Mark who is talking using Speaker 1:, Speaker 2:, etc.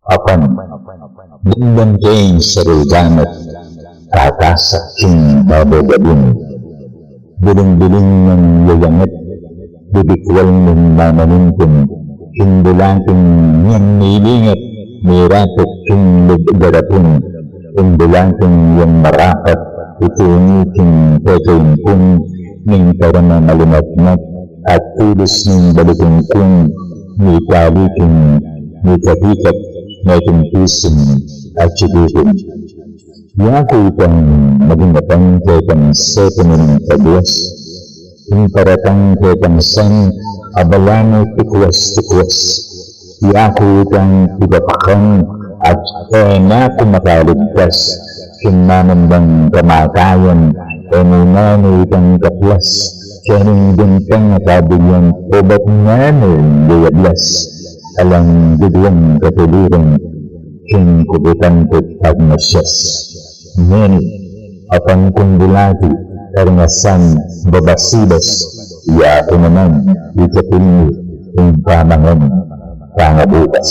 Speaker 1: apan dindan kain sarulganat kakasak king babagabin biling-biling ng yayangat bibikwal ng mamanintin hindulating niyang nilingat miratot king lugarapin hindulating yung marakat ituniting pekain kung ning karama malumatnat at tulos ng balikin kung ni kaliking ni kapikat na itimpisin at sigitin. Yako itang maging matang ketang seto ng kabuas, yung paratang ketang san abalano tikwas-tikwas. Yako itang ibapakan at na kumakaligtas, kinamandang kamakayan, nunano itang kaplas, kaning bintang kabilyan, obat nano gayablas, alang bidwang katuliran, king kubutan ko pagnasyas. Ngeni, apang kundulati, karingasan, babasibas, iya ko naman, ikapilmi, yung pamangan, pangabukas.